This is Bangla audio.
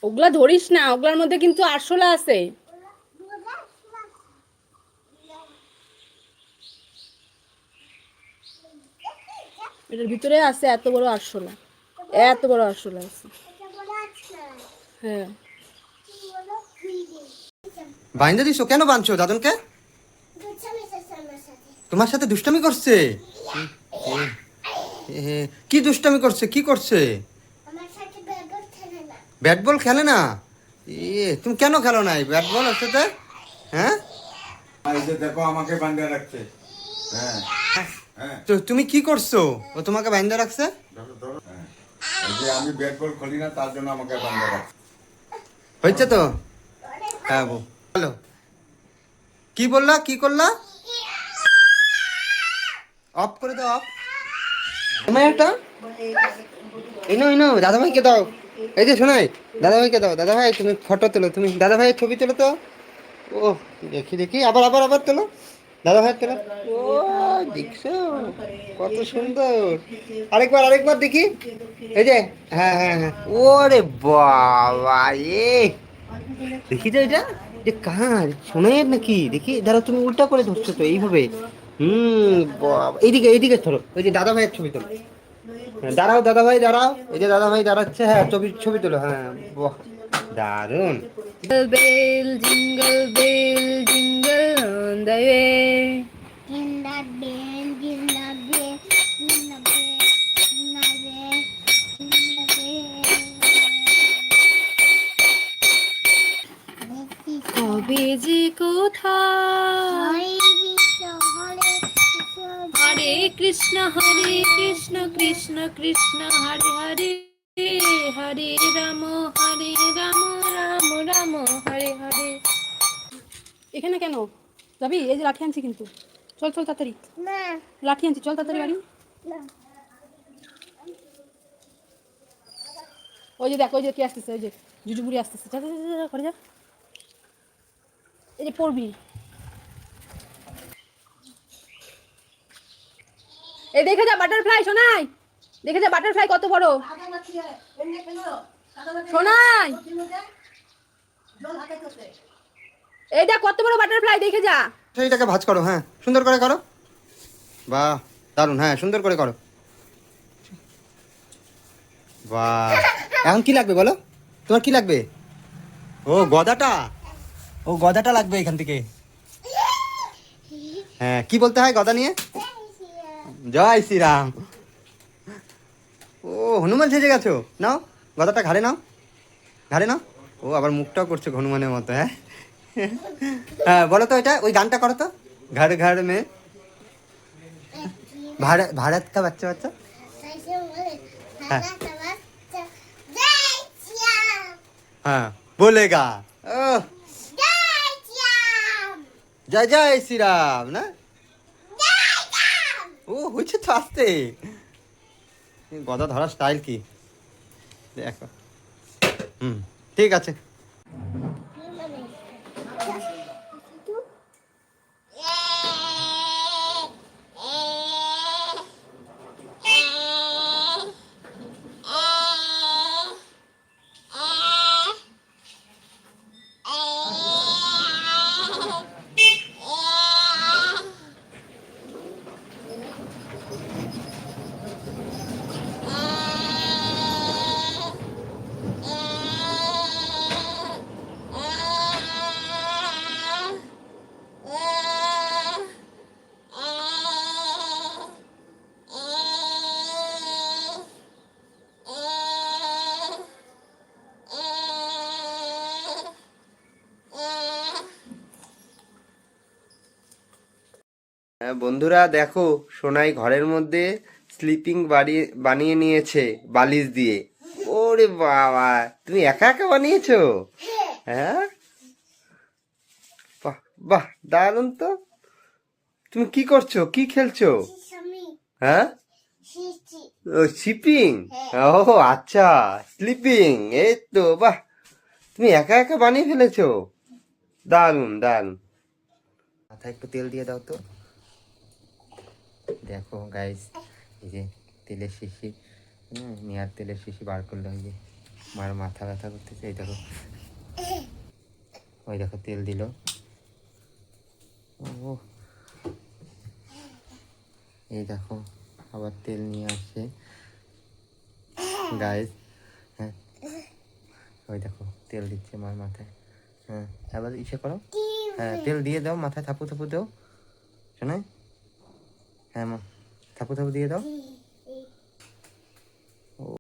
ওগুলা ধরিস না, ওগুলার মধ্যে কিন্তু আরশোলা আছে। এটার ভিতরে আছে এত বড় আরশোলা, এত বড় আরশোলা আছে। হ্যাঁ। বাইন্দা দিছো কেন? বাঁধছো দাদনকে? তোমার সাথে দুষ্টামি করছে? কি দুষ্টামি করছে? কি করছে? ব্যাট বল খেলে না? তুমি কেন খেলো না ব্যাট বল ওর সাথে? হ্যাঁ, এই যে দেখো আমাকে বাঁধিয়ে রাখছে। হ্যাঁ হ্যাঁ, তো তুমি কি করছো? ও তোমাকে বাইন্দা রাখছে? ধরো ধরো। হ্যাঁ, এই যে আমি ব্যাট বল খেলি না তার জন্য আমাকে বাঁধিয়ে রাখছে। হয়েছে তো? হ্যাঁ বলো, কি বললা? কি করলা? অফ করে দাও, অফ। আমার একটা ইনো ইনো দাদা ভাইকে দাও। এই যে শোনাই, দাদা ভাইকে দাও। দাদা ভাই তুমি ফটো তোলো, তুমি দাদা ভাইয়ের ছবি তোলো তো। ও দেখি দেখি, আবার আবার আবার তোলো, দাদা ভাইয়ের তোলো। ও দেখছো কত সুন্দর। আরেকবার আরেকবার দেখি। এই যে, হ্যাঁ হ্যাঁ হ্যাঁ। ওরে বাবা, এ দেখি তো এটা, যে কার শোনায় নাকি? দেখি দাঁড়া, তুমি উল্টা করে ধরছো তো এইভাবে। বাবা, এইদিকে এইদিকে ধরো, ওই যে দাদা ভাইয়ের ছবি তোলো। হ্যাঁ, দাঁড়াও দাদা ভাই দাঁড়াও, এই যে দাদা ভাই দাঁড়াচ্ছে, হ্যাঁ ছবি ছবি তোলো, হ্যাঁ বাহ দারুন। Bell jingle bell jingle on the way. Jingle bell, jingle bell, jingle bell, jingle bell, jingle bell. কবে যে কোথায় হরে কৃষ্ণ কৃষ্ণ কৃষ্ণ হরে হরে, হরে রাম রাম রাম হরে হরে। এখানে কেন যাবি? এই যে লাঠি আনছি কিন্তু, চল চল তাড়াতাড়ি। না লাঠি আনছি, চল তাড়াতাড়ি বাড়ি। না ওই যে দেখ, ওই যে কে আসতেছে, ওই যে জুজু বুড়ি আসতেছে, যা যা যা, যা ঘরে যা। এই যে পড়বি, এই দেখে যা বাটারফ্লাই শোনাই, দেখে যা বাটারফ্লাই কত বড় শোনাই, এই দেখ কত বড় বাটারফ্লাই, দেখে যা। সেইটাকে ভাঁজ করো, হ্যাঁ সুন্দর করে করো, বাহ দারুন, হ্যাঁ সুন্দর করে করো, বাহ। এখন কি লাগবে বলো, তোমার কি লাগবে? ও গদাটা, ও গদাটা লাগবে এখান থেকে। হ্যাঁ, কি বলতে হয় গদা নিয়ে? জয় শ্রীরাম। ও হনুমান সেজে গেছো, নাও গদাটা ঘাড়ে নাও, ঘাড়ে নাও। ও আবার মুখটাও করছে হনুমানের মতো, হ্যাঁ। হ্যাঁ বলো তো, এটা ওই গানটা করো তো, ঘর ঘর মে ভারত ভারত কা বাচ্চা বাচ্চা। হ্যাঁ হ্যাঁ বলেগা। ও জয় জয় শ্রীরাম না। ও হয়েছে তো, আসতে গদা ধরার স্টাইল কি দেখো। ঠিক আছে। হ্যাঁ বন্ধুরা দেখো, সোনাই ঘরের মধ্যে স্লিপিং বানিয়ে নিয়েছে বালিশ দিয়ে। ওরে বাবা, তুমি একা একা বানিয়েছো? হ্যাঁ বাহ বাহ, দারুণ তো। তুমি কি করছো, কি খেলছো? হ্যাঁ, ও শিপিং। ও আচ্ছা, স্লিপিং, এই তো বাহ, তুমি একা একা বানিয়ে ফেলেছো, দারুণ দারুণ। মাথায় একটু তেল দিয়ে দাও তো। দেখো গাইস, এই যে তেলের শিশি, নেয়ার তেলের শিশি বার করলে, ওই যে মার মাথা ব্যথা করতেছে। এই দেখো, ওই দেখো তেল দিল। ও এই দেখো আবার তেল নিয়ে আসছে গাইস। হ্যাঁ ওই দেখো তেল দিচ্ছে মার মাথায়। হ্যাঁ আবার ইসে করো, হ্যাঁ তেল দিয়ে দাও মাথায়, থাপু থাপু দাও শোনাই। হ্যাঁ মা থাপু থাপু দিয়ে দাও।